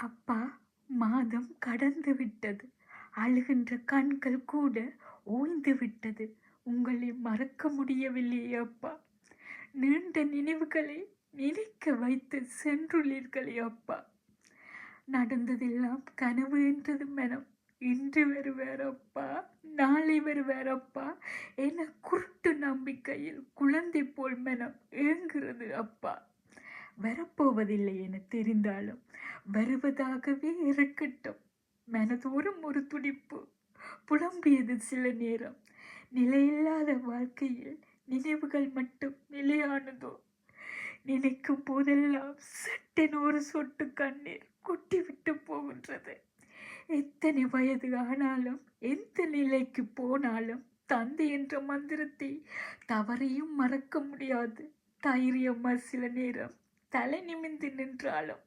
அப்பா, மாதம் கடந்து விட்டது. அழுகின்ற கண்கள் கூட ஓய்ந்து விட்டது. உங்களை மறக்க முடியவில்லையே அப்பா. நீண்ட நினைவுகளை நினைக்க வைத்து சென்றுள்ளீர்களே அப்பா. நடந்ததெல்லாம் கனவு என்றது மனம். இன்று வருவாரப்பா, நாளை வருவாரப்பா என குருட்டு நம்பிக்கையில் குழந்தை போல் மனம் ஏங்குகிறது அப்பா. வரப்போவதில்லை என தெரிந்தாலும் வருவதாகவே இருக்கட்டும். மனதோறும் ஒரு துடிப்பு புலம்பியது சில நேரம். நிலையில்லாத வாழ்க்கையில் நினைவுகள் மட்டும் நிலையானதோ? நினைக்கும் போதெல்லாம் சட்டென ஒரு சொட்டு கண்ணீர் கொட்டிவிட்டு போகின்றது. எத்தனை வயது ஆனாலும் எந்த நிலைக்கு போனாலும் தந்தை என்ற மந்திரத்தை தவறையும் மறக்க முடியாது. தைரியமா சில நேரம் தலை நிமிர்ந்து நின்றாலும்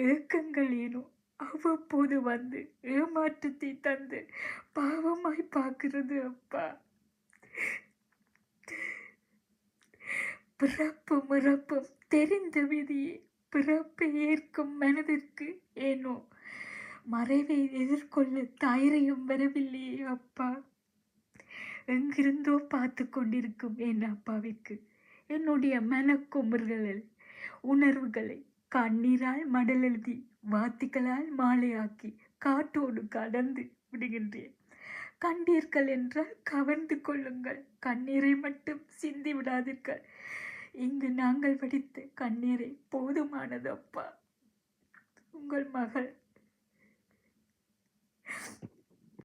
ஏக்கங்கள் ஏனோ அவ்வப்போது வந்து ஏமாற்றத்தை தந்து பாவமாய் பார்க்கிறது அப்பா. பிறப்பும் இறப்பும் தெரிந்த விதியை பிறப்பை ஏற்கும் மனதிற்கு ஏனோ மறைவை எதிர்கொள்ள தைரியம் வரவில்லையே அப்பா. எங்கிருந்தோ பார்த்து கொண்டிருக்கும் என் அப்பாவிற்கு என்னுடைய மனக்குமுறுகளில் உணர்வுகளை கண்ணீரால் மடல் எழுதி வாத்திகளால் மாலையாக்கி காட்டோடு கடந்து விடுகின்றேன். கண்டீர்கள் என்றால் கவர்ந்து கொள்ளுங்கள். கண்ணீரை மட்டும் சிந்தி விடாதீர்கள். இங்கு நாங்கள் வடித்த கண்ணீரை போதுமானது அப்பா. உங்கள் மகள்.